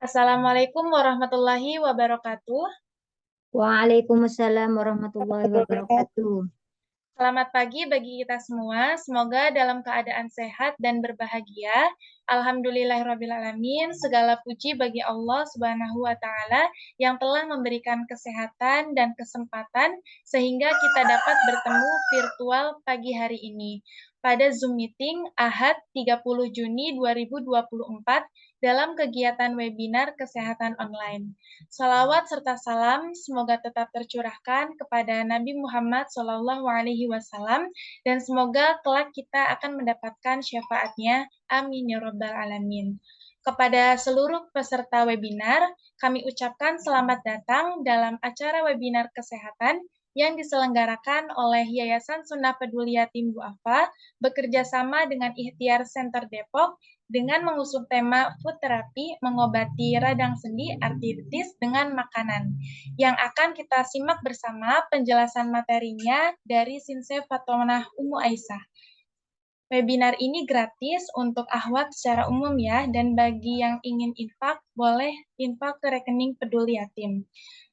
Assalamualaikum warahmatullahi wabarakatuh. Waalaikumsalam warahmatullahi wabarakatuh. Selamat pagi bagi kita semua. Semoga dalam keadaan sehat dan berbahagia. Alhamdulillahirrabbilalamin. Segala puji bagi Allah Subhanahu wa Ta'ala yang telah memberikan kesehatan dan kesempatan sehingga kita dapat bertemu virtual pagi hari ini pada Zoom meeting Ahad 30 Juni 2024 dalam kegiatan webinar kesehatan online. Salawat serta salam semoga tetap tercurahkan kepada Nabi Muhammad SAW dan semoga kelak kita akan mendapatkan syafaatnya. Amin ya rabbal alamin. Kepada seluruh peserta webinar, kami ucapkan selamat datang dalam acara webinar kesehatan yang diselenggarakan oleh Yayasan Sunnah Peduli Yatim Du'afa bekerja sama dengan Ikhtiar Center Depok dengan mengusung tema food therapy mengobati radang sendi artritis dengan makanan. Yang akan kita simak bersama penjelasan materinya dari Sinsef Fatonah Umu Aisyah. Webinar ini gratis untuk akhwat secara umum ya, dan bagi yang ingin infak, boleh infak ke rekening Peduli Yatim.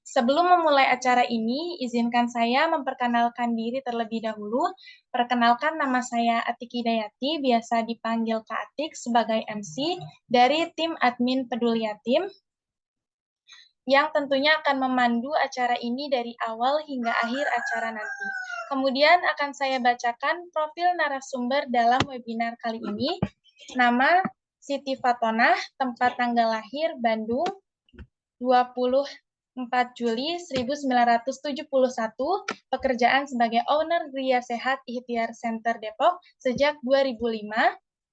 Sebelum memulai acara ini, izinkan saya memperkenalkan diri terlebih dahulu. Perkenalkan, nama saya Atik Hidayati, biasa dipanggil Kak Atik sebagai MC dari tim admin Peduli Yatim, yang tentunya akan memandu acara ini dari awal hingga akhir acara nanti. Kemudian akan saya bacakan profil narasumber dalam webinar kali ini. Nama Siti Fatonah, tempat tanggal lahir Bandung, 24 Juli 1971, pekerjaan sebagai owner Ria Sehat Ikhtiar Center Depok sejak 2005,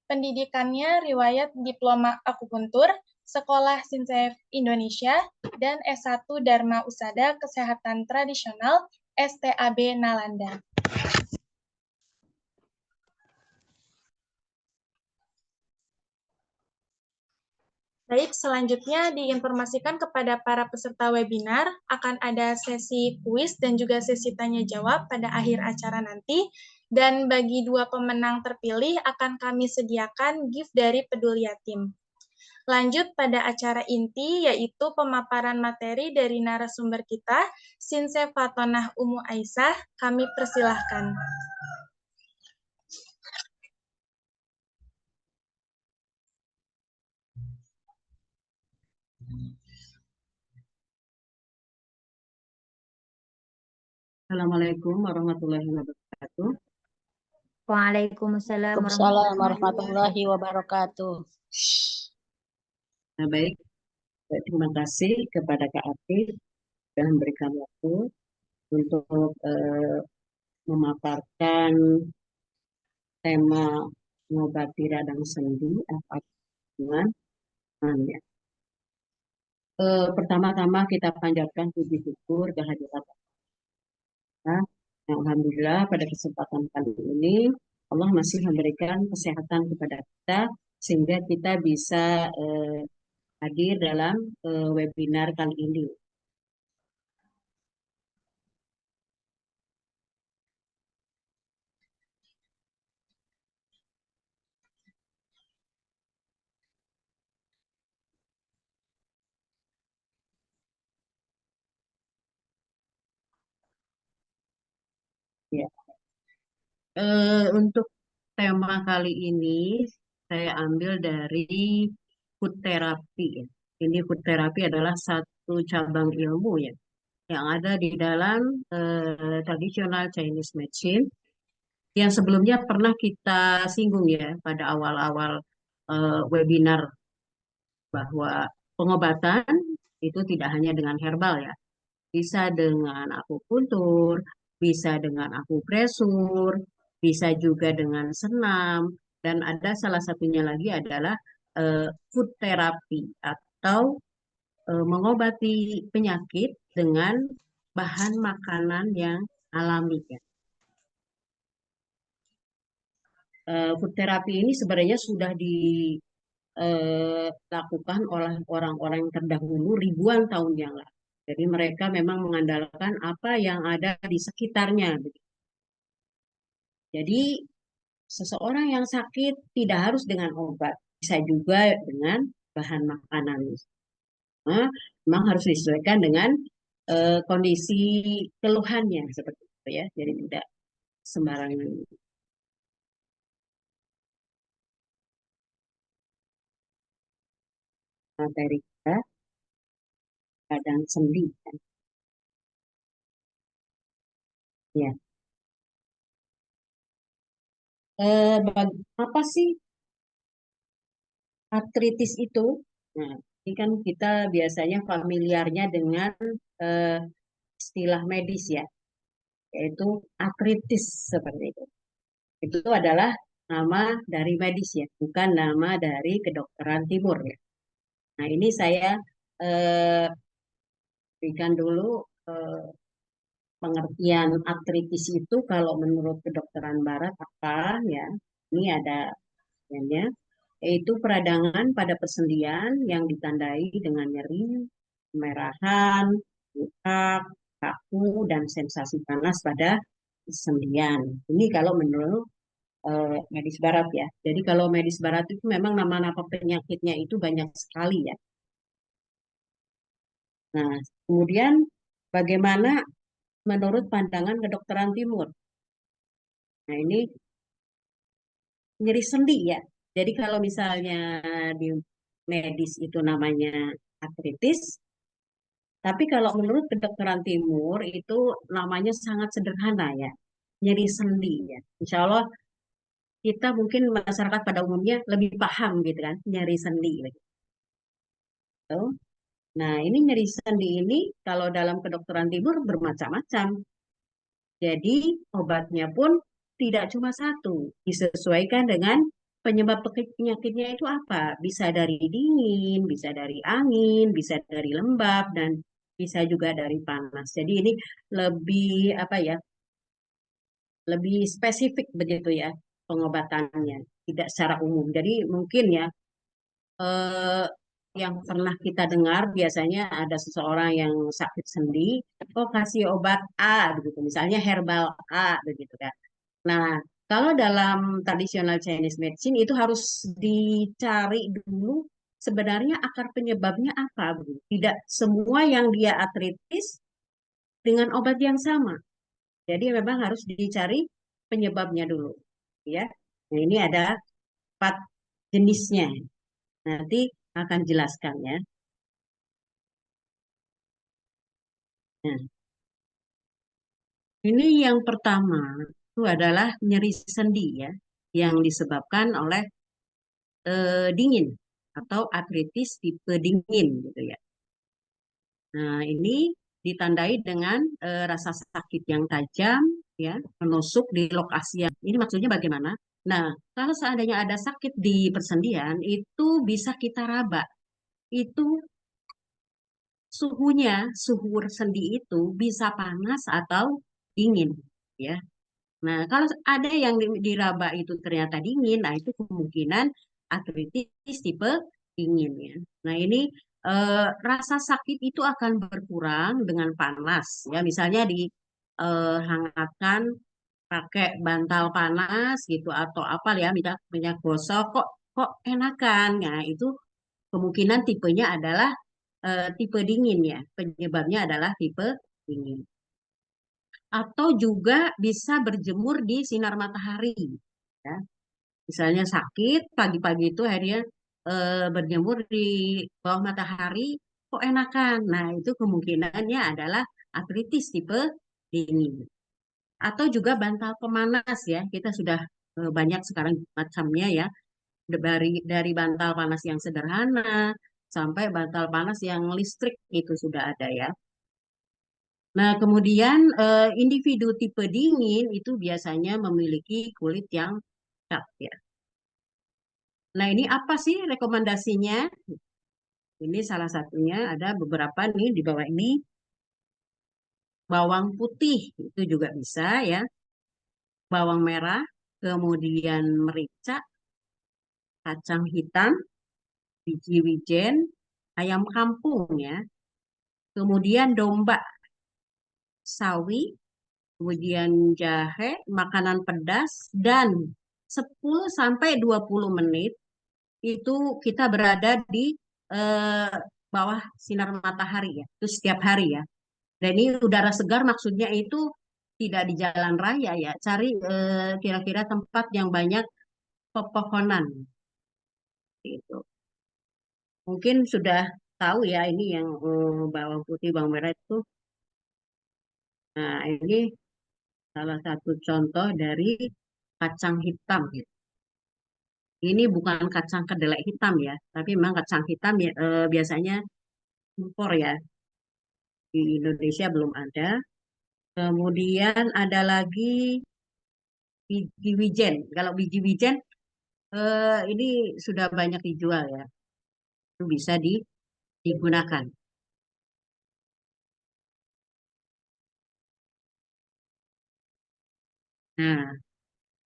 pendidikannya riwayat diploma akupuntur, Sekolah Sinsef Indonesia, dan S1 Dharma Usada Kesehatan Tradisional STAB Nalanda. Baik, selanjutnya diinformasikan kepada para peserta webinar akan ada sesi kuis dan juga sesi tanya jawab pada akhir acara nanti. Dan bagi dua pemenang terpilih akan kami sediakan gift dari Peduli Yatim. Lanjut pada acara inti, yaitu pemaparan materi dari narasumber kita, Sinsef Fatonah Umu Aisyah, kami persilahkan. Assalamualaikum warahmatullahi wabarakatuh. Waalaikumsalam Waalaikumsalam warahmatullahi wabarakatuh. Nah, baik, terima kasih kepada Kak Atif yang memberikan waktu untuk memaparkan tema mengobati radang sendi apa dengan namanya. Pertama-tama kita panjatkan puji syukur kehadirat Allah. Alhamdulillah pada kesempatan kali ini Allah masih memberikan kesehatan kepada kita sehingga kita bisa hadir dalam webinar kali ini. Ya. Untuk tema kali ini saya ambil dari food therapy. Ini food therapy adalah satu cabang ilmu ya yang ada di dalam traditional Chinese medicine yang sebelumnya pernah kita singgung ya pada awal-awal webinar bahwa pengobatan itu tidak hanya dengan herbal ya, bisa dengan akupuntur, bisa dengan akupresur, bisa juga dengan senam, dan ada salah satunya lagi adalah food therapy atau mengobati penyakit dengan bahan makanan yang alami ya. Food therapy ini sebenarnya sudah dilakukan oleh orang-orang yang terdahulu ribuan tahun yang lalu. Jadi mereka memang mengandalkan apa yang ada di sekitarnya. Jadi seseorang yang sakit tidak harus dengan obat, bisa juga dengan bahan makanan. Nah, memang harus disesuaikan dengan kondisi keluhannya seperti itu ya. Jadi tidak sembarangan. Materi kita kadang sendi kan. Ya. Apa sih artritis itu? Nah, ini kan kita biasanya familiarnya dengan eh, istilah medis ya, yaitu artritis seperti itu. Itu adalah nama dari medis ya, bukan nama dari kedokteran timur ya. Nah, ini saya eh, berikan dulu eh, pengertian artritis itu kalau menurut kedokteran barat apa ya. Ini ada ya, yaitu peradangan pada persendian yang ditandai dengan nyeri, kemerahan, bengkak, kaku, dan sensasi panas pada persendian. Ini kalau menurut medis barat ya. Jadi kalau medis barat itu memang nama-nama penyakitnya itu banyak sekali ya. Nah, kemudian bagaimana menurut pandangan kedokteran timur? Nah, ini nyeri sendi ya. Jadi kalau misalnya di medis itu namanya artritis, tapi kalau menurut kedokteran timur itu namanya sangat sederhana ya, nyeri sendi ya. Insya Allah kita mungkin masyarakat pada umumnya lebih paham gitu kan, nyeri sendi gitu. Nah ini nyeri sendi ini kalau dalam kedokteran timur bermacam-macam. Jadi obatnya pun tidak cuma satu, disesuaikan dengan penyebab penyakitnya itu apa. Bisa dari dingin, bisa dari angin, bisa dari lembab, dan bisa juga dari panas. Jadi ini lebih apa ya, lebih spesifik begitu ya pengobatannya, tidak secara umum. Jadi mungkin ya eh, yang pernah kita dengar biasanya ada seseorang yang sakit sendi, oh kasih obat A begitu, misalnya herbal A begitu kan. Nah, kalau dalam tradisional Chinese medicine itu harus dicari dulu sebenarnya akar penyebabnya apa begitu. Tidak semua yang dia artritis dengan obat yang sama. Jadi memang harus dicari penyebabnya dulu, ya. Nah, ini ada 4 jenisnya. Nanti akan jelaskan ya. Nah, ini yang pertama itu adalah nyeri sendi ya, yang disebabkan oleh dingin atau artritis tipe dingin gitu ya. Nah, ini ditandai dengan rasa sakit yang tajam ya, menusuk di lokasi yang ini maksudnya bagaimana? Nah, kalau seandainya ada sakit di persendian itu bisa kita raba. Itu suhunya, suhu sendi itu bisa panas atau dingin ya. Nah, kalau ada yang diraba itu ternyata dingin, nah itu kemungkinan artritis tipe dingin ya. Nah, ini rasa sakit itu akan berkurang dengan panas ya. Misalnya dihangatkan pakai bantal panas gitu atau apa ya, minyak minyak gosok kok enakan. Nah, itu kemungkinan tipenya adalah tipe dingin ya. Penyebabnya adalah tipe dingin atau juga bisa berjemur di sinar matahari. Ya. Misalnya sakit pagi-pagi itu akhirnya berjemur di bawah matahari, kok enakan. Nah, itu kemungkinannya adalah artritis tipe dingin. Atau juga bantal pemanas ya, kita sudah banyak sekarang macamnya ya, dari bantal panas yang sederhana sampai bantal panas yang listrik itu sudah ada ya. Nah, kemudian individu tipe dingin itu biasanya memiliki kulit yang pekat ya. Nah, ini apa sih rekomendasinya? Ini salah satunya ada beberapa nih di bawah ini. Bawang putih itu juga bisa ya. Bawang merah, kemudian merica, kacang hitam, biji wijen, ayam kampung ya. Kemudian domba, sawi, kemudian jahe, makanan pedas, dan 10 sampai 20 menit itu kita berada di eh, bawah sinar matahari ya, itu setiap hari ya. Dan ini udara segar maksudnya itu tidak di jalan raya ya, cari kira-kira tempat yang banyak pepohonan gitu. Mungkin sudah tahu ya ini yang bawang putih, bawang merah itu. Nah, ini salah satu contoh dari kacang hitam gitu. Ini bukan kacang kedelai hitam ya, tapi memang kacang hitam ya, biasanya impor ya. Di Indonesia belum ada. Kemudian ada lagi biji wijen. Kalau biji wijen ini sudah banyak dijual ya. Itu bisa digunakan. Nah,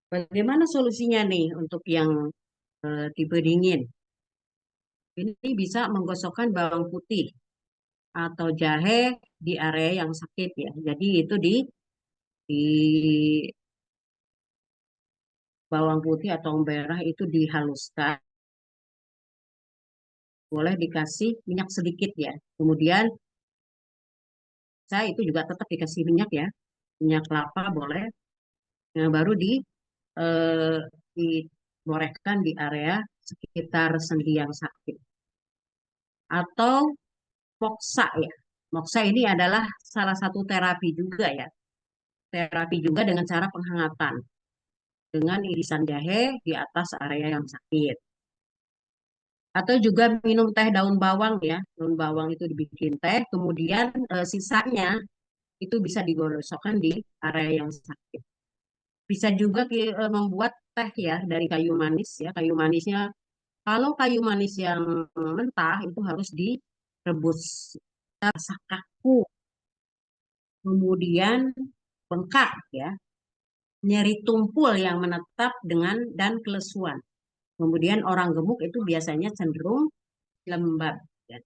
bagaimana solusinya nih untuk yang tipe dingin? Ini bisa menggosokkan bawang putih atau jahe di area yang sakit ya. Jadi itu di bawang putih atau merah itu dihaluskan, boleh dikasih minyak sedikit ya. Kemudian saya itu juga tetap dikasih minyak ya, minyak kelapa boleh. Nah, baru eh, digorengkan di area sekitar sendi yang sakit. Atau moksa ya. Moksa ini adalah salah satu terapi juga ya. Terapi juga dengan cara penghangatan dengan irisan jahe di atas area yang sakit. Atau juga minum teh daun bawang ya. Daun bawang itu dibikin teh, kemudian sisanya itu bisa digosokkan di area yang sakit. Bisa juga membuat teh ya dari kayu manis ya. Kayu manisnya, kalau kayu manis yang mentah itu harus direbus rasa kaku, kemudian bengkak ya, nyeri tumpul yang menetap dan kelesuan. Kemudian orang gemuk itu biasanya cenderung lembab. Ya.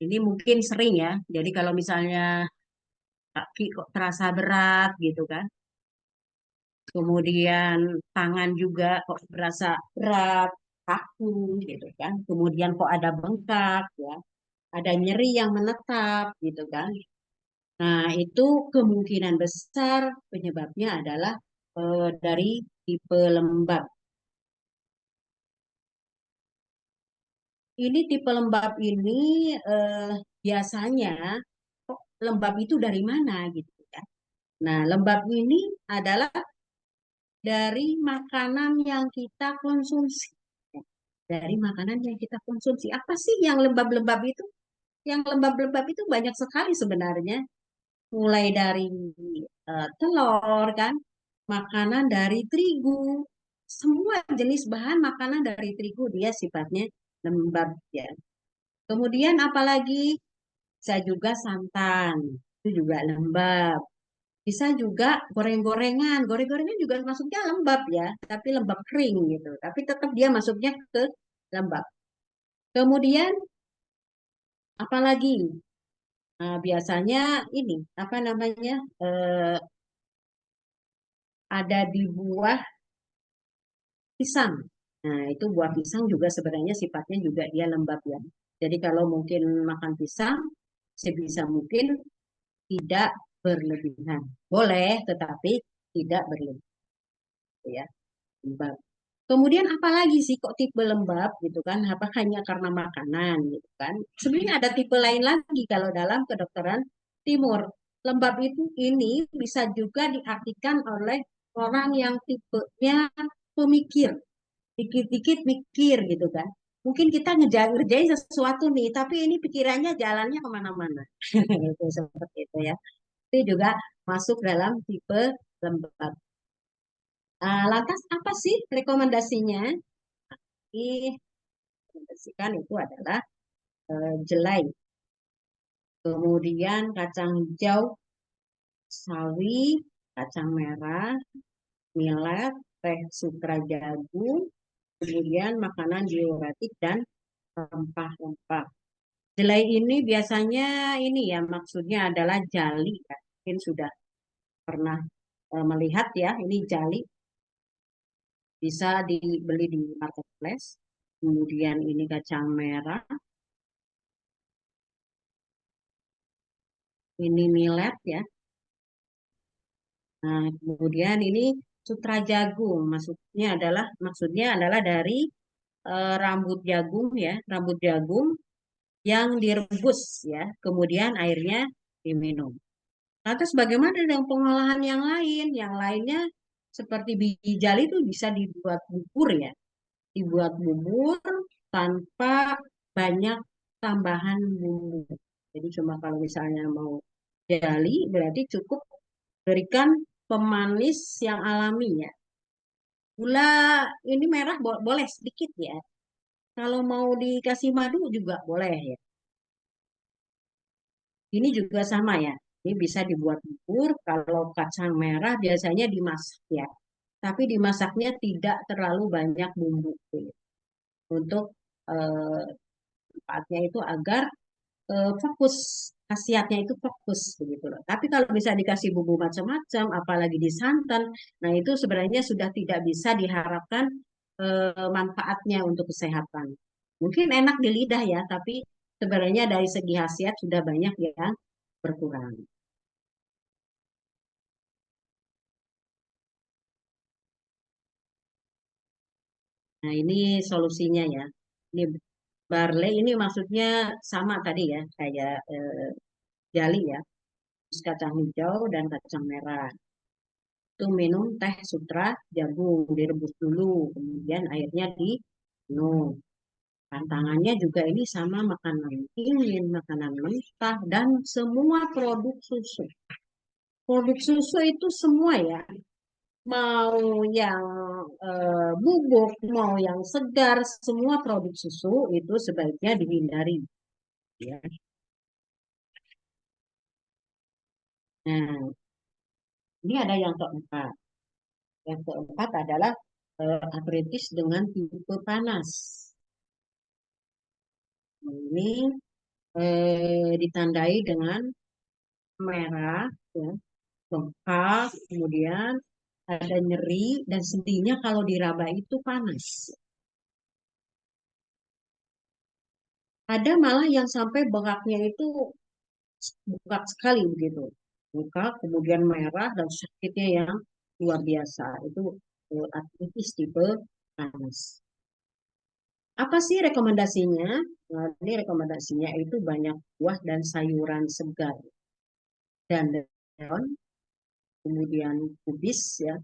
Ini mungkin sering ya. Jadi kalau misalnya kaki kok terasa berat gitu kan. Kemudian tangan juga kok berasa berat, kaku gitu kan. Kemudian kok ada bengkak ya, ada nyeri yang menetap gitu kan. Nah, itu kemungkinan besar penyebabnya adalah dari tipe lembab. Ini tipe lembab ini biasanya kok lembab itu dari mana gitu kan. Nah, lembab ini adalah dari makanan yang kita konsumsi. Dari makanan yang kita konsumsi. Apa sih yang lembab-lembab itu? Yang lembab-lembab itu banyak sekali sebenarnya. Mulai dari telur kan, makanan dari terigu. Semua jenis bahan makanan dari terigu dia sifatnya lembab ya. Kemudian apalagi bisa juga santan, itu juga lembab. Bisa juga goreng-gorengan. Goreng-gorengan juga masuknya lembab ya, tapi lembab kering gitu. Tapi tetap dia masuknya ke lembab. Kemudian apalagi biasanya ini apa namanya ada di buah pisang. Nah, itu buah pisang juga sebenarnya sifatnya juga dia lembab ya. Jadi kalau mungkin makan pisang sebisa mungkin tidak berlebihan. Boleh, tetapi tidak berlebihan ya. Lembab. Kemudian apalagi sih kok tipe lembab gitu kan? Apa hanya karena makanan gitu kan? Sebenarnya ada tipe lain lagi kalau dalam kedokteran timur. Lembab itu ini bisa juga diartikan oleh orang yang tipenya pemikir, dikit-dikit mikir gitu kan. Mungkin kita ngerjain sesuatu nih, tapi ini pikirannya jalannya kemana-mana. Itu seperti itu ya. Itu juga masuk dalam tipe lembab. Lantas apa sih rekomendasinya? Rekomendasikan itu adalah jelai, kemudian kacang hijau, sawi, kacang merah, millet, teh sutra jagung, kemudian makanan diuretik dan rempah-rempah. Jelai ini biasanya ini ya maksudnya adalah jali ya. Mungkin sudah pernah melihat ya ini jali bisa dibeli di marketplace. Kemudian ini kacang merah, Ini millet ya. Nah, kemudian ini sutra jagung, maksudnya adalah dari rambut jagung ya, rambut jagung yang direbus ya, kemudian airnya diminum. Lantas bagaimana dengan pengolahan yang lain? Yang lainnya seperti biji jali itu bisa dibuat bubur ya, dibuat bubur tanpa banyak tambahan bumbu. Jadi cuma kalau misalnya mau jali berarti cukup berikan pemanis yang alami ya. Gula ini merah boleh sedikit ya. Kalau mau dikasih madu juga boleh ya. Ini juga sama ya. Ini bisa dibuat bubur. Kalau kacang merah biasanya dimasak ya. Tapi dimasaknya tidak terlalu banyak bumbu gitu. Untuk eh, tempatnya itu agar fokus, khasiatnya itu fokus begitu loh. Tapi kalau bisa dikasih bumbu macam-macam, apalagi di santan, nah itu sebenarnya sudah tidak bisa diharapkan manfaatnya untuk kesehatan. Mungkin enak di lidah ya, tapi sebenarnya dari segi khasiat sudah banyak yang berkurang. Nah ini solusinya ya. Ini barley ini maksudnya sama tadi ya, kayak jali ya, terus kacang hijau dan kacang merah. Itu minum teh sutra jagung direbus dulu, kemudian airnya diminum. Tantangannya juga ini sama makanan dingin, makanan mentah, dan semua produk susu. Produk susu itu semua ya, mau yang bubuk, mau yang segar, semua produk susu itu sebaiknya dihindari. Ya. Nah, ini ada yang keempat. Yang keempat adalah artritis dengan tipe panas. Ini ditandai dengan merah, ya, bengkak, kemudian ada nyeri dan sendinya kalau diraba itu panas. Ada malah yang sampai bengkaknya itu bengkak sekali begitu. Bengkak, kemudian merah dan sakitnya yang luar biasa. Itu artritis tipe panas. Apa sih rekomendasinya? Nah, ini rekomendasinya itu banyak buah dan sayuran segar dan daun, kemudian kubis ya,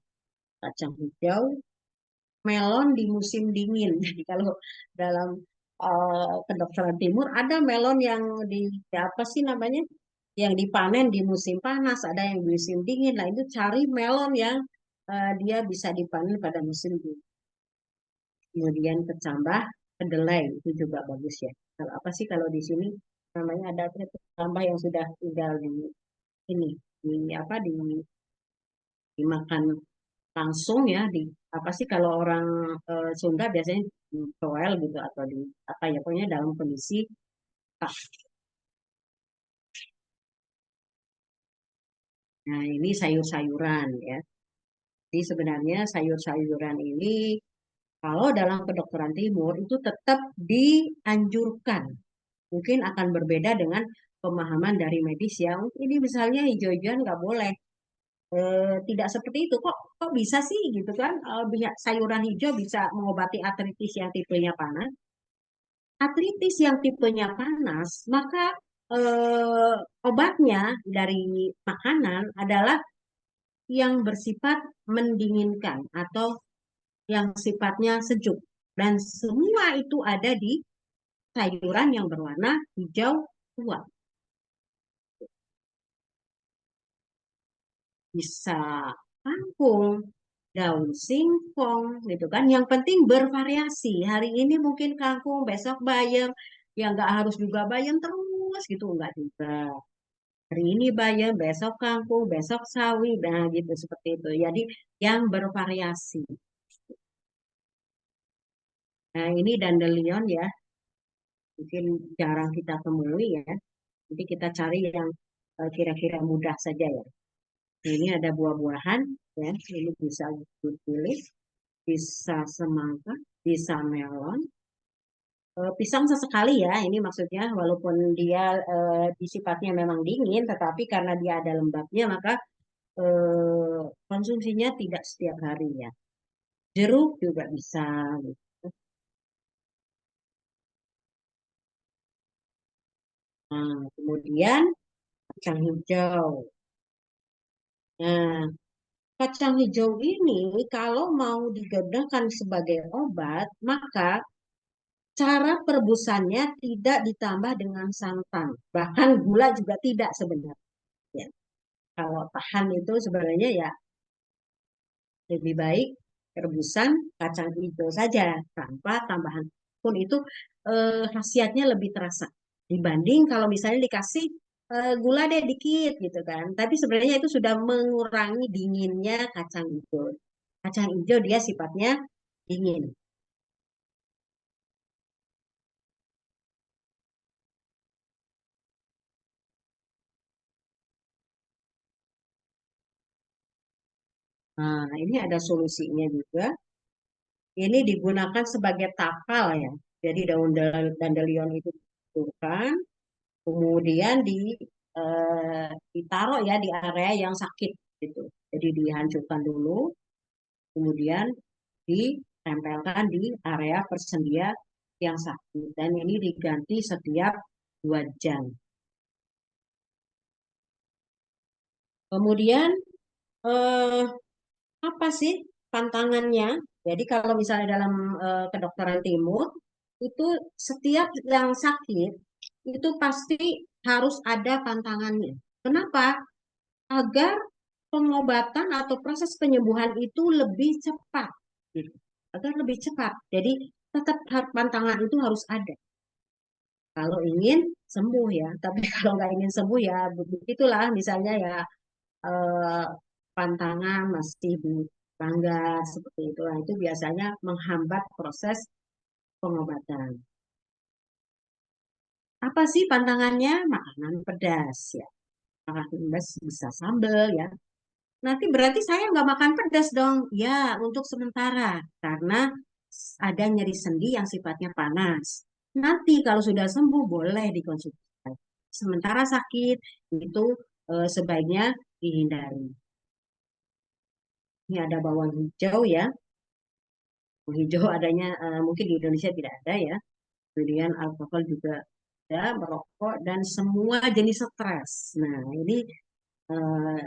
kacang hijau, melon di musim dingin. Jadi kalau dalam kedokteran timur ada melon yang di apa sih namanya? Yang dipanen di musim panas, ada yang di musim dingin. Nah, itu cari melon yang dia bisa dipanen pada musim dingin. Kemudian kecambah kedelai itu juga bagus ya. Kalau apa sih kalau di sini namanya ada kecambah yang sudah tinggal di ini di apa dimakan langsung ya di apa sih kalau orang Sunda biasanya di toel gitu atau di apa ya pokoknya dalam kondisi tak. Nah ini sayur-sayuran ya. Jadi sebenarnya sayur-sayuran ini kalau dalam kedokteran timur itu tetap dianjurkan. Mungkin akan berbeda dengan pemahaman dari medis yang ini misalnya hijau-hijauan nggak boleh. Tidak seperti itu kok bisa sih gitu kan sayuran hijau bisa mengobati artritis yang tipenya panas. Artritis yang tipenya panas, maka eh, obatnya dari makanan adalah yang bersifat mendinginkan atau yang sifatnya sejuk. Dan semua itu ada di sayuran yang berwarna hijau tua. Bisa kangkung, daun singkong, gitu kan. Yang penting bervariasi. Hari ini mungkin kangkung, besok bayam. Ya nggak harus juga bayam terus gitu, nggak juga. Hari ini bayam, besok kangkung, besok sawi, nah gitu seperti itu. Jadi yang bervariasi. Nah ini dandelion ya, mungkin jarang kita temui ya. Jadi kita cari yang kira-kira mudah saja ya. Nah, ini ada buah-buahan ya, ini bisa dipilih, bisa semangka, bisa melon, pisang sesekali ya, ini maksudnya walaupun dia sifatnya memang dingin, tetapi karena dia ada lembabnya maka konsumsinya tidak setiap hari ya. Jeruk juga bisa. Gitu. Nah, kemudian kacang hijau. Nah, kacang hijau ini kalau mau digunakan sebagai obat, maka cara perebusannya tidak ditambah dengan santan. Bahkan gula juga tidak sebenarnya. Ya. Kalau tahan itu sebenarnya ya lebih baik rebusan kacang hijau saja tanpa tambahan pun itu khasiatnya lebih terasa dibanding kalau misalnya dikasih gula deh dikit gitu kan. Tapi sebenarnya itu sudah mengurangi dinginnya kacang hijau. Kacang hijau dia sifatnya dingin. Nah, ini ada solusinya juga. Ini digunakan sebagai takal ya. Jadi daun dandelion itu ditutukan, kemudian ditaruh ya di area yang sakit gitu. Jadi dihancurkan dulu, kemudian ditempelkan di area persendia yang sakit. Dan ini diganti setiap 2 jam. Kemudian eh, apa sih pantangannya? Jadi kalau misalnya dalam kedokteran timur itu setiap yang sakit itu pasti harus ada pantangannya. Kenapa? Agar pengobatan atau proses penyembuhan itu lebih cepat. Gitu. Agar lebih cepat. Jadi tetap pantangan itu harus ada. Kalau ingin sembuh ya. Tapi kalau nggak ingin sembuh ya begitulah misalnya ya eh, pantangan masih dilanggar seperti itu. Nah, itu biasanya menghambat proses pengobatan. Apa sih pantangannya? Makanan pedas ya. Makanan pedas bisa sambal ya. Nanti berarti saya nggak makan pedas dong. Ya, untuk sementara. Karena ada nyeri sendi yang sifatnya panas. Nanti kalau sudah sembuh boleh dikonsumsi. Sementara sakit itu sebaiknya dihindari. Ini ada bawang hijau ya. Bawang hijau adanya mungkin di Indonesia tidak ada ya. Kemudian alkohol juga ada, merokok dan semua jenis stres. Nah, ini eh,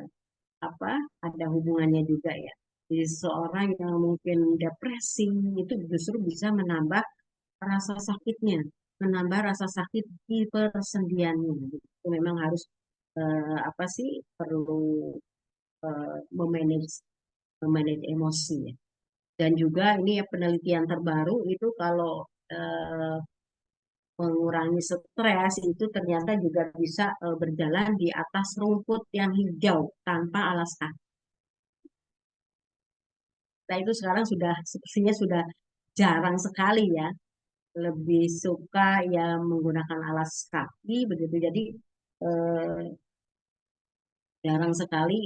apa ada hubungannya juga ya. Jadi seseorang yang mungkin depresi itu justru bisa menambah rasa sakitnya, menambah rasa sakit di persendiannya. Itu memang harus apa sih perlu memanage memanage emosi ya. Dan juga ini ya penelitian terbaru itu kalau eh, mengurangi stres itu ternyata juga bisa berjalan di atas rumput yang hijau tanpa alas kaki. Nah, itu sekarang sudah sepertinya sudah jarang sekali ya. Lebih suka ya menggunakan alas kaki begitu. Jadi eh, jarang sekali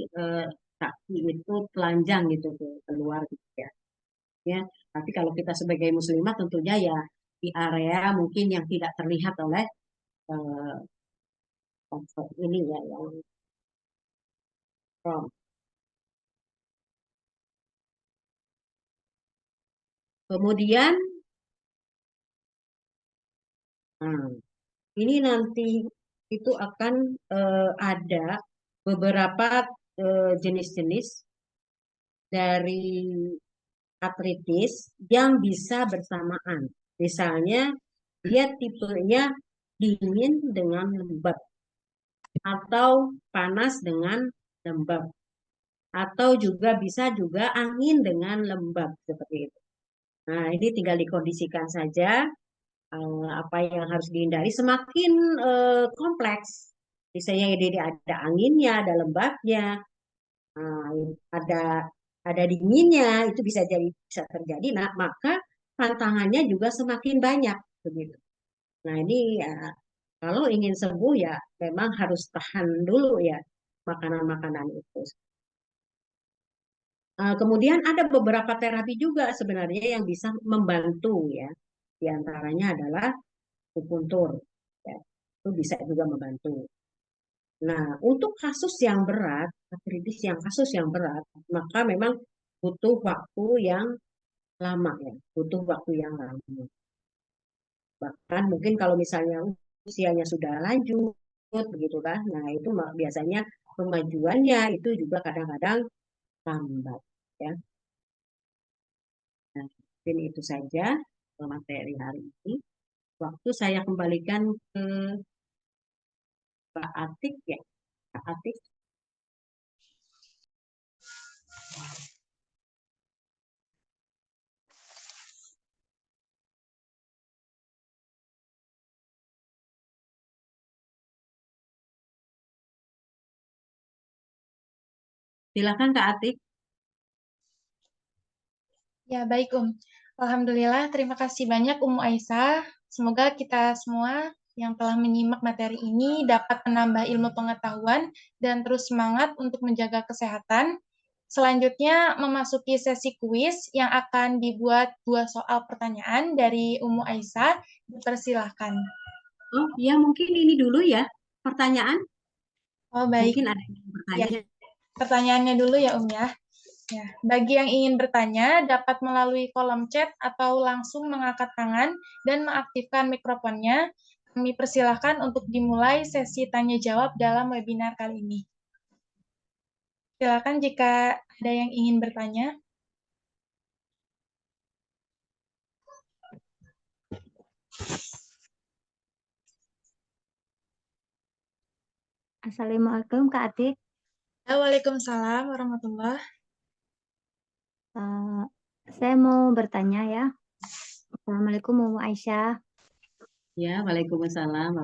kaki itu telanjang gitu keluar gitu ya. Ya, tapi kalau kita sebagai muslimah tentunya ya di area mungkin yang tidak terlihat oleh eh, komfort ini ya yang front. Kemudian nah, ini nanti itu akan ada beberapa jenis-jenis dari artritis yang bisa bersamaan. Misalnya dia tipenya dingin dengan lembab atau panas dengan lembab atau juga bisa juga angin dengan lembab seperti itu. Nah, ini tinggal dikondisikan saja apa yang harus dihindari. Semakin kompleks, misalnya dia ada anginnya, ada lembabnya, Nah, ada dinginnya itu bisa terjadi. Nah, maka tantangannya juga semakin banyak begitu. Nah, ini ya, kalau ingin sembuh ya memang harus tahan dulu ya makanan-makanan itu. Kemudian ada beberapa terapi juga sebenarnya yang bisa membantu ya. Di antaranya adalah akupuntur. Ya, itu bisa juga membantu. Nah, untuk kasus yang berat, artritis yang kasus yang berat, maka memang butuh waktu yang lama ya, butuh waktu yang lama. Bahkan mungkin kalau misalnya usianya sudah lanjut, begitu kan, nah itu biasanya kemajuannya itu juga kadang-kadang lambat ya. Nah, mungkin itu saja materi hari ini. Waktu saya kembalikan ke Pak Atik ya, Pak Atik. Silakan Kak Atik. Ya, baik, Alhamdulillah, terima kasih banyak Aisyah. Semoga kita semua yang telah menyimak materi ini dapat menambah ilmu pengetahuan dan terus semangat untuk menjaga kesehatan. Selanjutnya memasuki sesi kuis yang akan dibuat 2 soal pertanyaan dari Aisyah. Dipersilahkan. Oh ya, mungkin ini dulu ya pertanyaan. Oh, baik. Mungkin ada yang bertanya. Ya, pertanyaannya dulu ya, ya. Ya, bagi yang ingin bertanya, dapat melalui kolom chat atau langsung mengangkat tangan dan mengaktifkan mikrofonnya. Kami persilahkan untuk dimulai sesi tanya-jawab dalam webinar kali ini. Silakan jika ada yang ingin bertanya. Assalamualaikum Kak Atik. Waalaikumsalam warahmatullahi. Saya mau bertanya ya. Assalamualaikum Umu Aisyah. Ya, waalaikumsalam.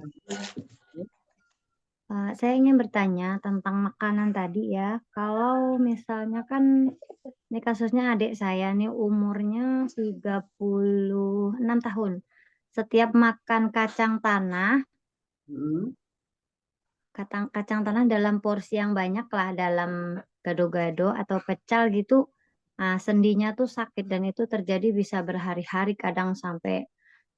Saya ingin bertanya tentang makanan tadi ya. Kalau misalnya kan ini kasusnya adik saya nih umurnya 36 tahun. Setiap makan kacang tanah, kacang tanah dalam porsi yang banyak lah, dalam gado-gado atau pecal gitu, sendinya tuh sakit dan itu terjadi bisa berhari-hari, kadang sampai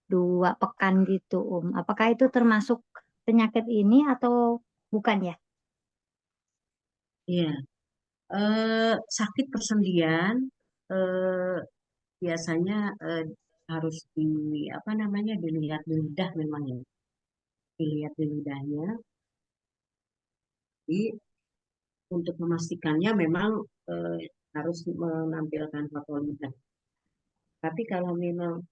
2 pekan gitu, Apakah itu termasuk penyakit ini atau bukan ya? Iya, sakit persendian biasanya harus apa namanya dilihat di lidah memang ya, dilihat di lidahnya. Jadi untuk memastikannya memang harus menampilkan foto lidah. Tapi kalau memang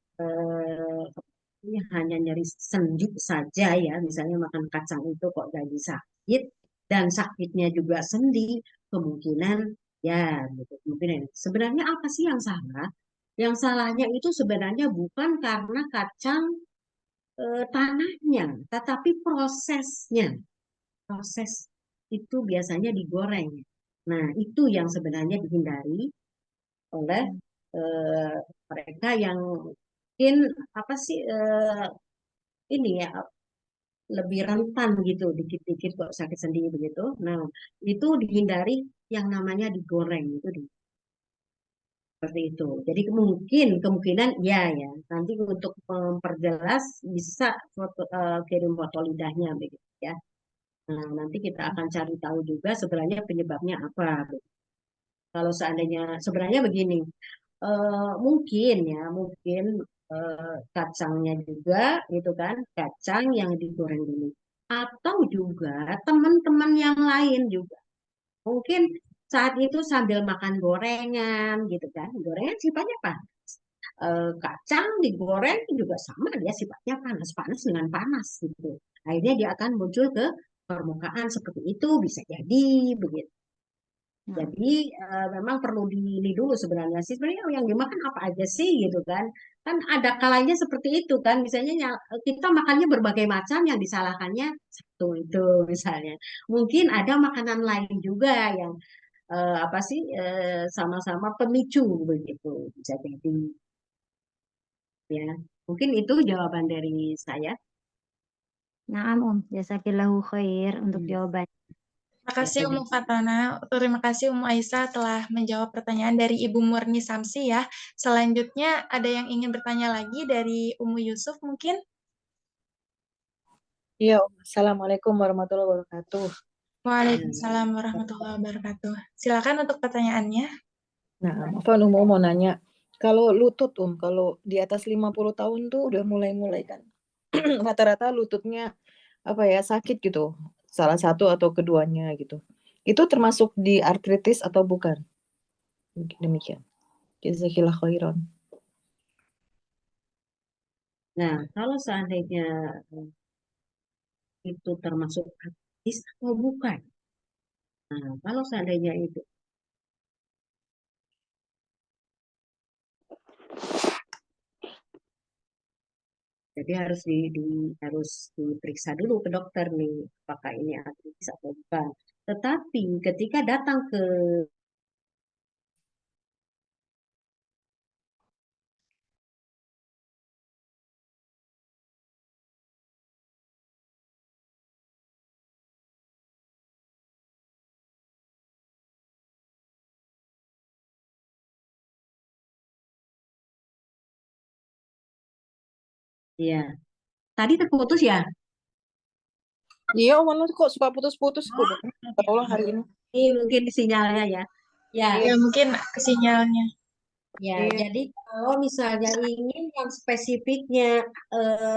ini hanya nyeri sendi saja ya, misalnya makan kacang itu kok jadi sakit dan sakitnya juga sendi, kemungkinan ya gitu. Kemungkinan sebenarnya apa sih yang salah? Yang salahnya itu sebenarnya bukan karena kacang tanahnya, tetapi prosesnya. Proses itu biasanya digoreng. Nah, itu yang sebenarnya dihindari oleh eh, mereka yang mungkin apa sih ini ya lebih rentan gitu, dikit-dikit kok sakit sendi begitu. Nah, itu dihindari yang namanya digoreng itu seperti itu. Jadi kemungkinan ya ya. Nanti untuk memperjelas bisa kirim foto lidahnya begitu ya. Nah, nanti kita akan cari tahu juga sebenarnya penyebabnya apa. Kalau seandainya sebenarnya begini, mungkin ya, mungkin kacangnya juga gitu kan, kacang yang digoreng dulu. Atau juga teman-teman yang lain juga. Mungkin saat itu sambil makan gorengan gitu kan, gorengan sifatnya panas. Kacang digoreng juga sama, dia sifatnya panas-panas dengan panas gitu. Akhirnya dia akan muncul ke permukaan seperti itu, bisa jadi begitu. Jadi memang perlu dili dulu sebenarnya sih. Sebenarnya yang dimakan apa aja sih gitu kan. Kan ada kalanya seperti itu kan. Misalnya kita makannya berbagai macam, yang disalahkannya satu itu misalnya. Mungkin ada makanan lain juga yang apa sih sama-sama pemicu begitu. Bisa jadi ya. Mungkin itu jawaban dari saya. Naam, Jazakillahu khair untuk Hmm. jawaban. Terima kasih Umu Fatona, terima kasih Umu Aisyah telah menjawab pertanyaan dari Ibu Murni Samsi ya. Selanjutnya ada yang ingin bertanya lagi dari Umu Yusuf mungkin? Iya, Assalamualaikum warahmatullahi wabarakatuh. Waalaikumsalam warahmatullahi wabarakatuh. Silakan untuk pertanyaannya. Nah, Afwan mau nanya, kalau lutut kalau di atas 50 tahun tuh udah mulai-mulai kan. Rata-rata lututnya sakit gitu. Salah satu atau keduanya gitu. Itu termasuk di artritis atau bukan? Demikian. Jazakillah khairan. Nah, kalau seandainya itu termasuk artritis atau bukan? Nah, kalau seandainya itu, jadi harus diperiksa dulu ke dokter nih, apakah ini artritis atau bukan. Tetapi ketika datang ke ya, tadi terputus ya? Iya, Oman kok suka putus-putus kok. Tolong hari ini. Ini mungkin sinyalnya ya. Ya, Ya mungkin sinyalnya. ya. Iya. Jadi kalau misalnya ingin yang spesifiknya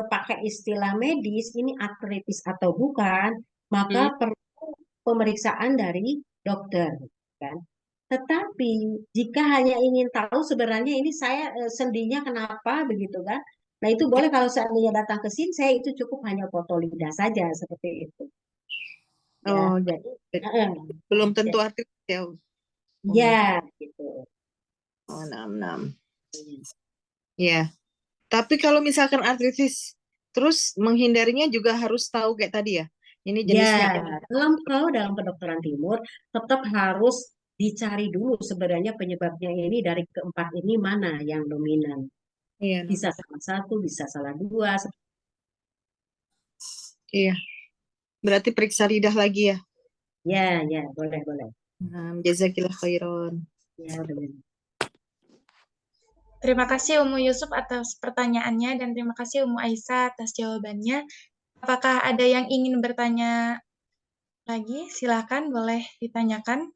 pakai istilah medis, ini artritis atau bukan, maka perlu pemeriksaan dari dokter, kan? Tetapi jika hanya ingin tahu sebenarnya ini saya sendinya kenapa begitu kan? Nah itu boleh kalau seandainya datang ke sini saya itu cukup hanya foto lidah saja seperti itu. Ya, Oh, jadi belum ya, tentu artritis ya. ya, gitu. Oh, 6. Ya. Tapi kalau misalkan artritis, terus menghindarinya juga harus tahu kayak tadi ya. Ini jenisnya. Ya, kalau dalam kedokteran timur tetap harus dicari dulu sebenarnya penyebabnya ini dari keempat ini mana yang dominan. Iya, Bisa salah satu, bisa salah dua. iya. Berarti periksa lidah lagi ya. Ya, ya, boleh, boleh. Jazakillah khairan. Ya, boleh. Terima kasih Umu Yusuf atas pertanyaannya dan terima kasih Umu Aisyah atas jawabannya. Apakah ada yang ingin bertanya lagi? Silakan boleh ditanyakan.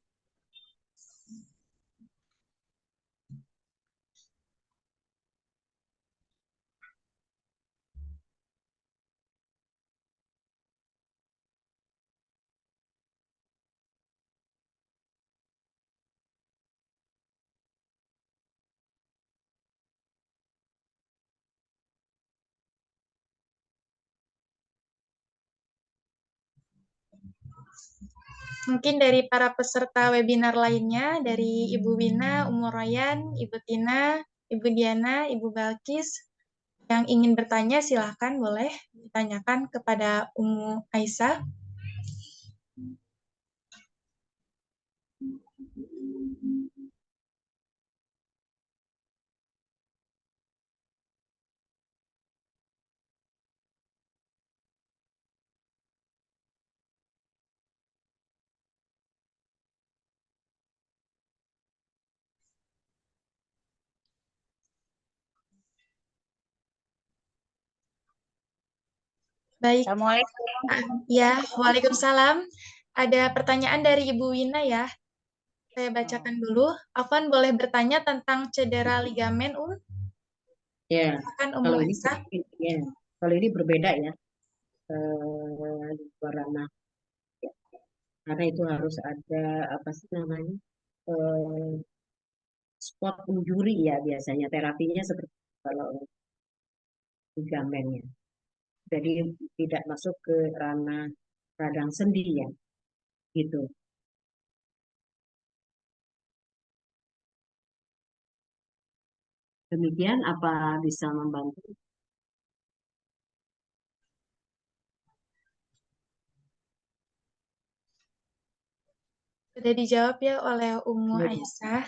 Mungkin dari para peserta webinar lainnya, dari Ibu Wina, Umu Royan, Ibu Tina, Ibu Diana, Ibu Balkis, yang ingin bertanya silahkan boleh ditanyakan kepada Umu Aisyah. Baik. Assalamualaikum. Ya, Waalaikumsalam. Ada pertanyaan dari Ibu Wina ya. Saya bacakan dulu. Afwan boleh bertanya tentang cedera ligamen, Ya, Silakan Umu kalau ini Aisyah. ya, kalau ini berbeda ya. Dua ranah. Ya. Karena itu harus ada apa sih namanya? eh, spot injury ya biasanya terapinya seperti kalau ligamennya. Jadi tidak masuk ke ranah radang sendi ya, gitu. Demikian apa bisa membantu? Sudah dijawab ya oleh Umu Aisyah.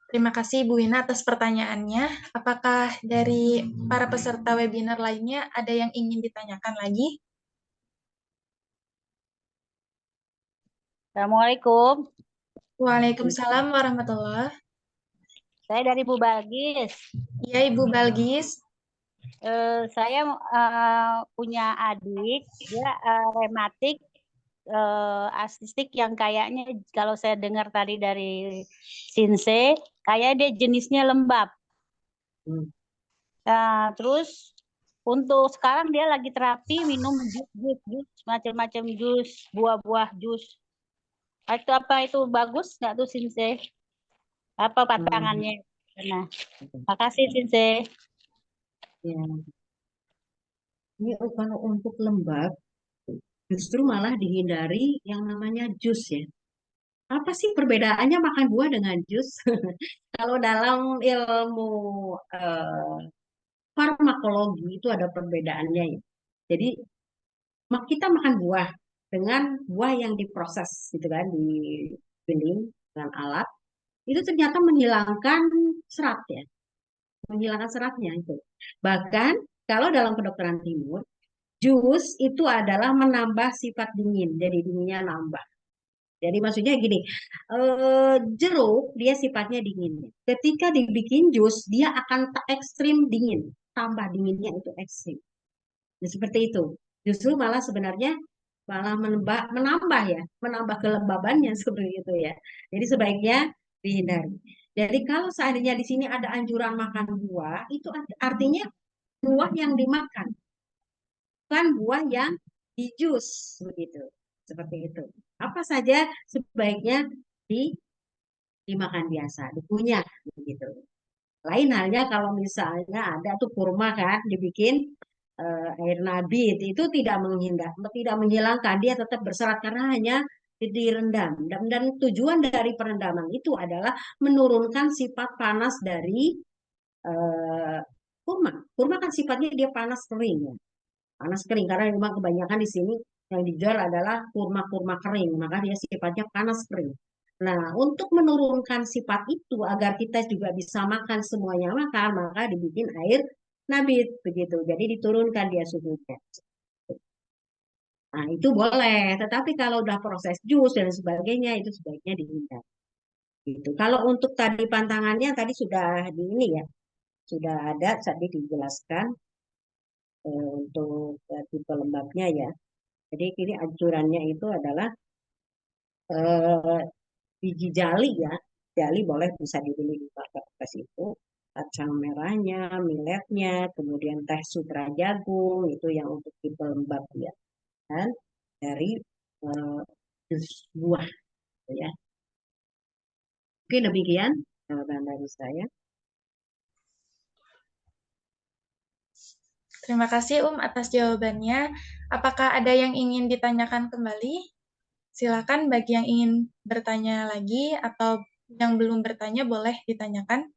Terima kasih Ibu Wina atas pertanyaannya. Apakah dari para peserta webinar lainnya ada yang ingin ditanyakan lagi? Assalamualaikum. Waalaikumsalam warahmatullahi. Saya dari Bu Balgis. Iya, Ibu Balgis. Saya punya adik, dia rematik artistik yang kayaknya kalau saya dengar tadi dari Sinse, kayak dia jenisnya lembab. Nah, terus untuk sekarang dia lagi terapi minum jus, macam-macam jus, buah-buah jus. Itu apa itu bagus nggak tuh Sinse? Apa pantangannya? Nah, makasih Sinse. Ya. Ini kalau untuk lembab, justru malah dihindari yang namanya jus ya. Apa sih perbedaannya makan buah dengan jus? Kalau dalam ilmu farmakologi itu ada perbedaannya ya. Jadi kita makan buah dengan buah yang diproses gitu kan, digiling dengan alat, itu ternyata menghilangkan serat ya, menghilangkan seratnya itu. Bahkan kalau dalam kedokteran timur, jus itu adalah menambah sifat dingin, jadi dinginnya nambah. Jadi maksudnya gini, jeruk dia sifatnya dingin. Ketika dibikin jus, dia akan ekstrim dingin, tambah dinginnya itu ekstrim. Nah, seperti itu. Justru malah sebenarnya malah menambah ya, menambah kelembabannya seperti itu ya. Jadi sebaiknya dihindari. Jadi kalau seandainya di sini ada anjuran makan buah, itu artinya buah yang dimakan, bukan buah yang di jus begitu. Seperti itu. Apa saja sebaiknya dimakan biasa, dikunyah begitu. Lain halnya kalau misalnya ada tuh kurma kan dibikin air nabit itu tidak menghilangkan, dia tetap berserat karena hanya direndam. Dan tujuan dari perendaman itu adalah menurunkan sifat panas dari kurma. Kurma kan sifatnya dia panas kering ya. Panas kering karena memang kebanyakan di sini yang dijual adalah kurma-kurma kering, maka dia sifatnya panas kering. Nah, untuk menurunkan sifat itu agar kita juga bisa makan semuanya makan, maka dibikin air nabit begitu. Jadi diturunkan dia suhunya. Nah, itu boleh. Tetapi kalau udah proses jus dan sebagainya itu sebaiknya dihindari. Gitu. Kalau untuk tadi pantangannya tadi sudah di ini ya, sudah ada tadi dijelaskan untuk tipe lembabnya ya. Jadi ini anjurannya itu adalah biji jali ya. Jali boleh bisa dibeli di marketplace itu. Kacang merahnya, milletnya, kemudian teh sutra jagung, itu yang untuk tipe lembab ya. Dan dari jus buah gitu ya. Oke, demikian jawaban dari saya. Terima kasih atas jawabannya. Apakah ada yang ingin ditanyakan kembali? Silakan bagi yang ingin bertanya lagi atau yang belum bertanya boleh ditanyakan.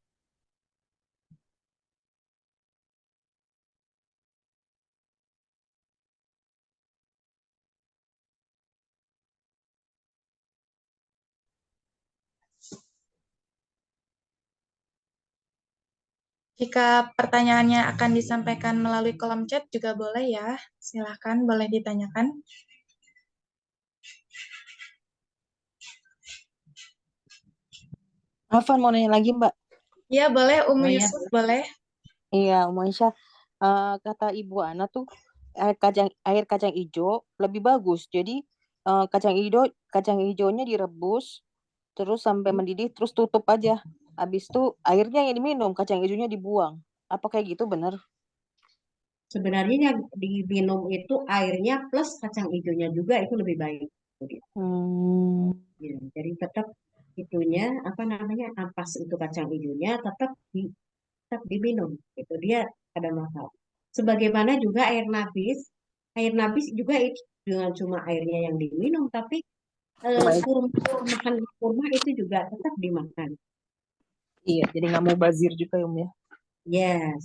Jika pertanyaannya akan disampaikan melalui kolom chat juga boleh ya. Silakan boleh ditanyakan. Afan mau nanya lagi Mbak. Iya boleh, Oh ya, Yusuf boleh. Iya, Aisyah. Kata Ibu Ana tuh air kacang hijau lebih bagus. Jadi kacang hijaunya direbus terus sampai mendidih terus tutup aja. Habis itu airnya yang diminum, kacang hijaunya dibuang. Apa kayak gitu bener? sebenarnya yang diminum itu airnya plus kacang hijaunya juga itu lebih baik. Hmm. Ya, jadi tetap itunya apa namanya ampas itu kacang hijaunya tetap diminum. Itu dia ada masalah. Sebagaimana juga air nabis juga itu dengan cuma airnya yang diminum, tapi makan kurma itu juga tetap dimakan. Iya, jadi nggak mau bazir juga ya, ya. Yes.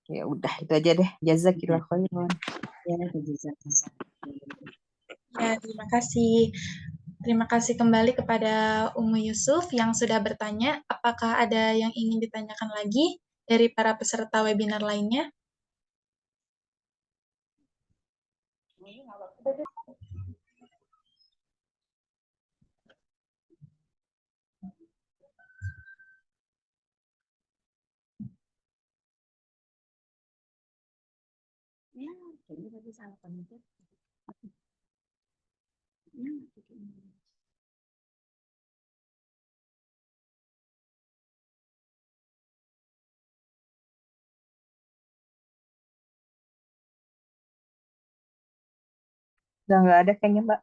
Ya udah itu aja deh. Jazakillah khairan. Ya, bisa. Ya, terima kasih. Terima kasih kembali kepada Yusuf yang sudah bertanya. Apakah ada yang ingin ditanyakan lagi dari para peserta webinar lainnya? Udah nggak ada kayaknya, Mbak.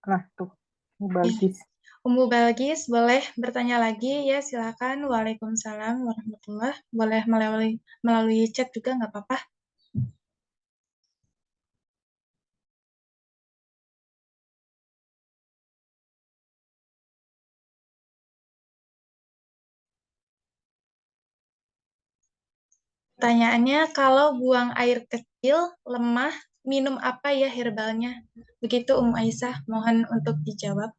Nah, tuh. Balkis. Ummu Balkis, boleh bertanya lagi? Ya, silakan. Waalaikumsalam warahmatullahi. Boleh melalui chat juga nggak apa-apa. Pertanyaannya, kalau buang air kecil, lemah, minum apa ya herbalnya? Begitu Ummu Aisyah, mohon untuk dijawab.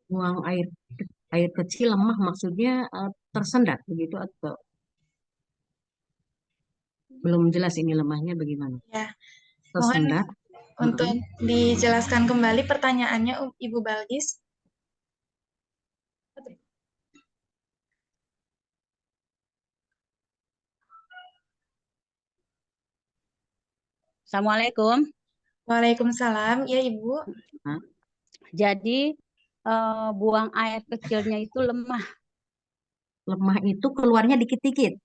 Buang air kecil lemah maksudnya tersendat begitu atau belum jelas ini lemahnya bagaimana? Ya, mohon Tersendat. untuk dijelaskan kembali pertanyaannya Ibu Balkis. Assalamualaikum. Waalaikumsalam, ya Ibu. Jadi buang air kecilnya itu lemah. Lemah itu keluarnya dikit-dikit.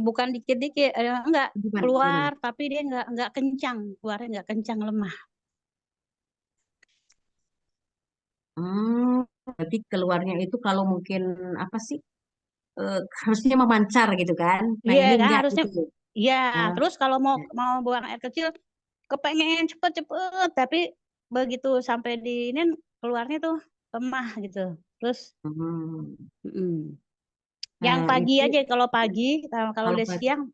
Bukan dikit-dikit, enggak Gimana? keluar, tapi dia enggak kencang, keluarnya enggak kencang, lemah. Berarti keluarnya itu kalau mungkin apa sih? Harusnya memancar gitu kan? Nah Iya ini kan enggak harusnya. gitu. Iya, Ah, terus kalau mau buang air kecil, kepengen cepet-cepet, tapi begitu sampai di ini keluarnya tuh lemah gitu. Terus hmm. yang pagi Itu aja, kalau pagi, kalau kalau udah siang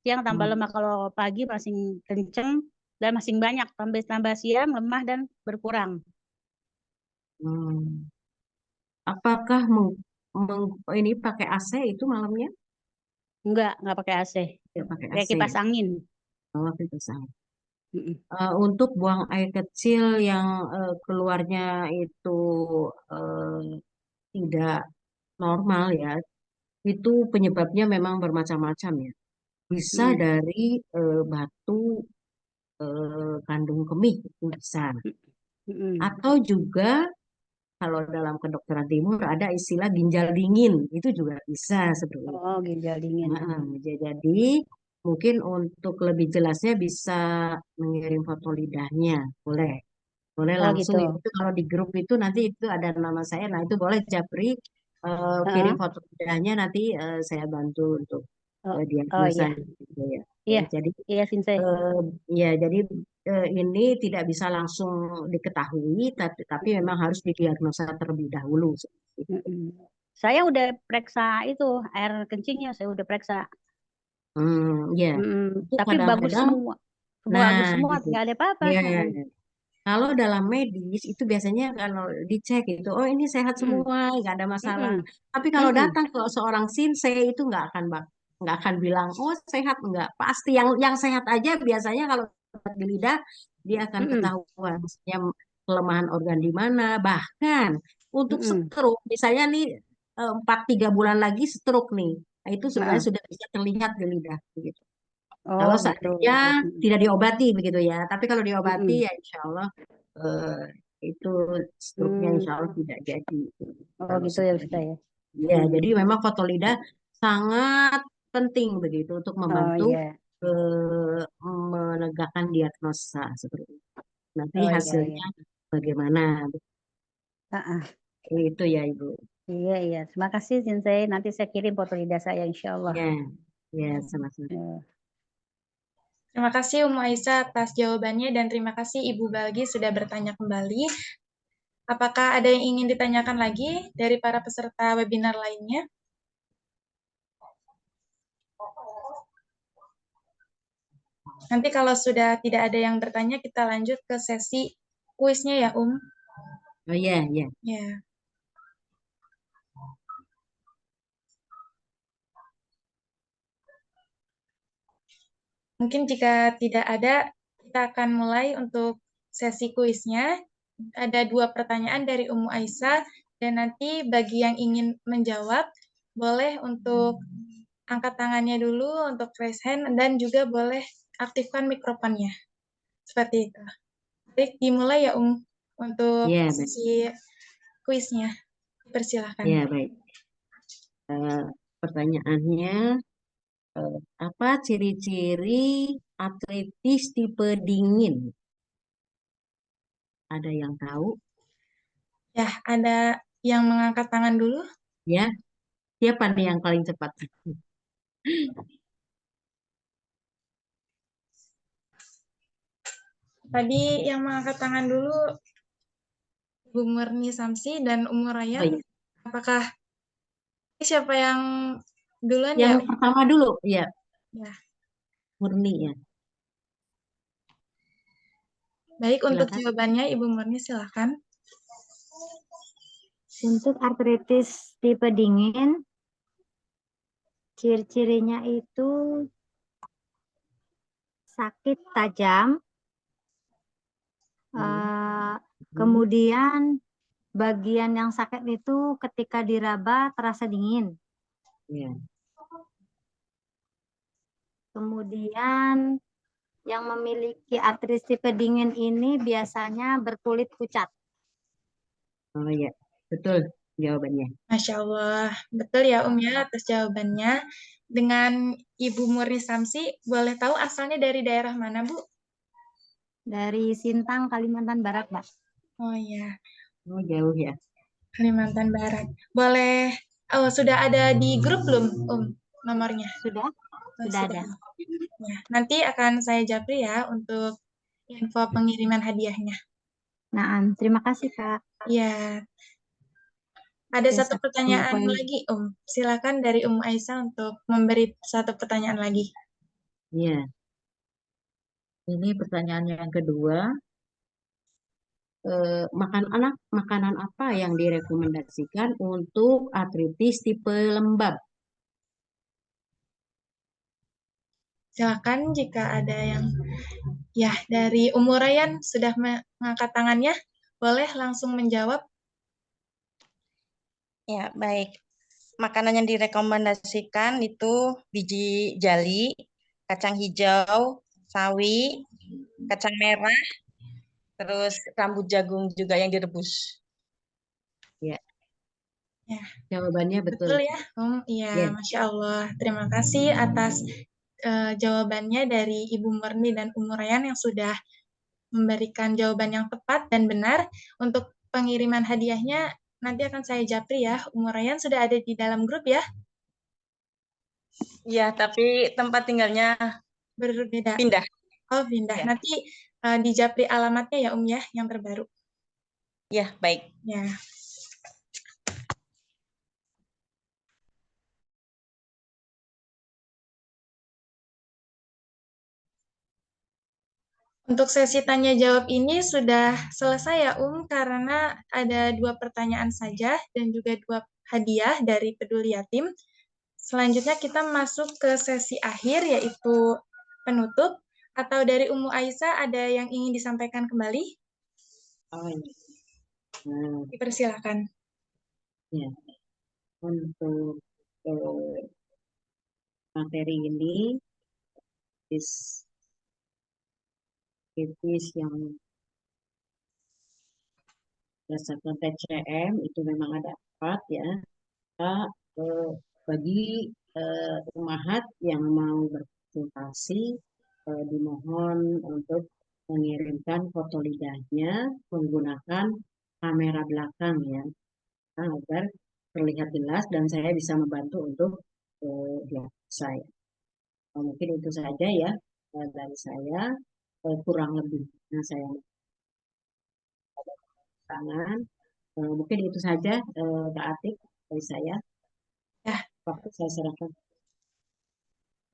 tambah hmm, lemah, kalau pagi masih kenceng dan masih banyak, tambah siang lemah dan berkurang. hmm. Apakah ini pakai AC itu malamnya? Enggak pakai AC. Tidak pakai Kayak AC kipas ya? angin. Oh, kipas angin. Mm-mm. Untuk buang air kecil yang keluarnya itu eh, tidak normal ya, itu penyebabnya memang bermacam-macam ya. Bisa Mm-mm. dari batu kandung kemih itu bisa. Mm-mm. Atau juga kalau dalam kedokteran timur ada istilah ginjal dingin, itu juga bisa sebenarnya. Oh, ginjal dingin. Jadi mungkin untuk lebih jelasnya bisa mengirim foto lidahnya, boleh. Boleh Oh langsung gitu. itu kalau di grup itu nanti itu ada nama saya, nah itu boleh Japri kirim Heeh. foto lidahnya nanti saya bantu untuk Oh, oh diagnosa iya. gitu ya. Iya. Jadi Iya, Sinsei. ya jadi ini tidak bisa langsung diketahui, tapi memang harus didiagnosa terlebih dahulu. Seperti itu. Mm-mm. Saya udah periksa itu air kencingnya, saya udah periksa. Ya, itu Tapi bagus kadang-kadang, semua. Semua nah bagus semua, gitu. nggak ada apa-apa. Ya, Heeh. kalau dalam medis itu biasanya kalau dicek itu, oh ini sehat Mm-mm. semua, nggak ada masalah. Mm-mm. Tapi kalau Mm-mm. datang ke seorang sinse itu nggak akan bilang, oh sehat nggak. Pasti yang sehat aja biasanya kalau di lidah dia akan Mm-mm. ketahuan, misalnya kelemahan organ di mana. Bahkan untuk Mm-mm. stroke, misalnya nih 4-3 bulan lagi stroke nih, nah, itu sebenarnya Heeh. sudah bisa terlihat di lidah begitu. Oh Kalau gitu. seandainya tidak diobati begitu ya, tapi kalau diobati Mm-mm. ya insya Allah eh, itu stroke-nya insya Allah Hmm. tidak jadi. Oh Kalau gitu ya sudah Ustaz ya. ya, Hmm. jadi memang foto lidah sangat penting begitu untuk Oh membantu iya. menegakkan diagnosa seperti itu. Nanti Oh iya iya. hasilnya bagaimana Heeh. itu ya Ibu. Iya iya. Terima kasih Sinsei. Nanti saya kirim foto lidah saya insya Allah. Ya, ya sama-sama. Ya. Terima kasih Ummu Aisyah atas jawabannya dan terima kasih Ibu Balgi sudah bertanya kembali. Apakah ada yang ingin ditanyakan lagi dari para peserta webinar lainnya? Nanti kalau sudah tidak ada yang bertanya, kita lanjut ke sesi kuisnya ya, Oh ya, ya. Ya. Mungkin jika tidak ada, kita akan mulai untuk sesi kuisnya. Ada 2 pertanyaan dari Ummu Aisyah Dan nanti bagi yang ingin menjawab, boleh untuk angkat tangannya dulu untuk raise hand dan juga boleh aktifkan mikrofonnya. Seperti itu. Baik, dimulai ya untuk Ya, baik. sesi kuisnya. Persilahkan. Ya, baik. Pertanyaannya, apa ciri-ciri atletis tipe dingin? Ada yang tahu? Ya, ada yang mengangkat tangan dulu? Ya, siapa nih yang paling cepat? Tadi yang mengangkat tangan dulu Ibu Murni Samsi dan Oh Rayyan. iya, Apakah siapa yang duluan yang ya? pertama dulu, ya, Ya. Murni ya. Baik, untuk Silakan. jawabannya Ibu Murni silakan. Untuk artritis tipe dingin, ciri-cirinya itu sakit tajam, kemudian bagian yang sakit itu ketika diraba terasa dingin. Ya. Kemudian yang memiliki artritis tipe dingin ini biasanya berkulit pucat. Oh ya, betul jawabannya. Masya Allah. Betul ya ya atas jawabannya. Dengan Ibu Murni Samsi, boleh tahu asalnya dari daerah mana, Bu? Dari Sintang, Kalimantan Barat, Mbak. Oh iya, Oh, jauh ya. Kalimantan Barat. Boleh, sudah ada di grup belum, nomornya? Sudah? Sudah ada. Ya, nanti akan saya japri ya untuk info pengiriman hadiahnya. Nah, terima kasih, Kak. Ya, ada Oke, satu pertanyaan Sampai, lagi, Silakan dari Aisyah untuk memberi satu pertanyaan lagi. ya, ini pertanyaan yang kedua. Makanan apa yang direkomendasikan untuk artritis tipe lembab? Silakan jika ada yang ya dari Rayyan sudah mengangkat tangannya, boleh langsung menjawab. Ya, baik. Makanan yang direkomendasikan itu biji jali, kacang hijau, sawi, kacang merah, terus rambut jagung juga yang direbus. Ya, Ya, jawabannya betul. betul ya, Iya, Ya, Masya Allah. Terima kasih atas jawabannya dari Ibu Murni dan Rayyan yang sudah memberikan jawaban yang tepat dan benar. Untuk pengiriman hadiahnya nanti akan saya japri ya. Rayyan sudah ada di dalam grup ya? Ya, tapi tempat tinggalnya Berbeda. pindah. Oh, pindah. Ya. Nanti di japri alamatnya ya, ya, yang terbaru. Ya, baik. Ya. Untuk sesi tanya jawab ini sudah selesai ya, karena ada 2 pertanyaan saja dan juga 2 hadiah dari Peduli Yatim. Selanjutnya kita masuk ke sesi akhir yaitu penutup. Atau dari Aisyah ada yang ingin disampaikan kembali? oh ya. Nah, Dipersilakan. ya. Untuk materi ini kritis yang berdasarkan TCM itu memang ada 4 ya. Bagi umahat yang mau berkonsultasi dimohon untuk mengirimkan foto lidahnya menggunakan kamera belakang ya, agar terlihat jelas dan saya bisa membantu untuk saya. Mungkin itu saja ya dari saya, kurang lebihnya saya tangan. Mungkin itu saja Kak Atik dari saya. Ya. Waktu saya serahkan.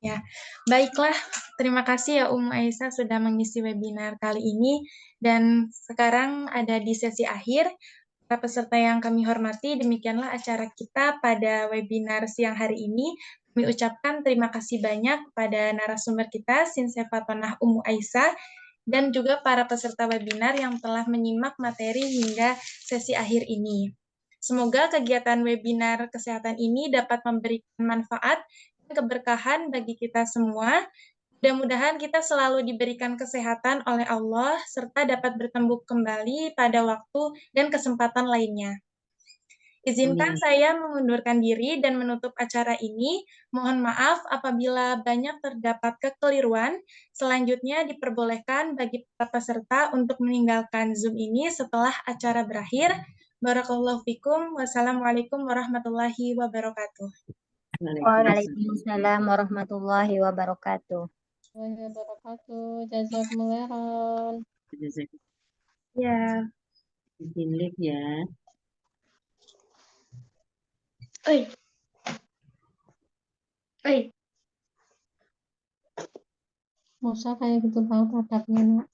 Ya, baiklah. Terima kasih ya Aisyah sudah mengisi webinar kali ini. Dan sekarang ada di sesi akhir. Para peserta yang kami hormati, demikianlah acara kita pada webinar siang hari ini. Kami ucapkan terima kasih banyak kepada narasumber kita, Sinse Fatonah Aisyah, dan juga para peserta webinar yang telah menyimak materi hingga sesi akhir ini. Semoga kegiatan webinar kesehatan ini dapat memberikan manfaat dan keberkahan bagi kita semua. Mudah-mudahan kita selalu diberikan kesehatan oleh Allah serta dapat bertemu kembali pada waktu dan kesempatan lainnya. Izinkan Amin. saya mengundurkan diri dan menutup acara ini. Mohon maaf apabila banyak terdapat kekeliruan. Selanjutnya diperbolehkan bagi para peserta untuk meninggalkan Zoom ini setelah acara berakhir. Barakallahu fikum. Wassalamualaikum warahmatullahi wabarakatuh. Waalaikumsalam. Waalaikumsalam warahmatullahi wabarakatuh. Wabarakatuh. Jazakumullah khairan. Ya. Bikin lift ya. Musa kayak gitu banget adabnya, Nak.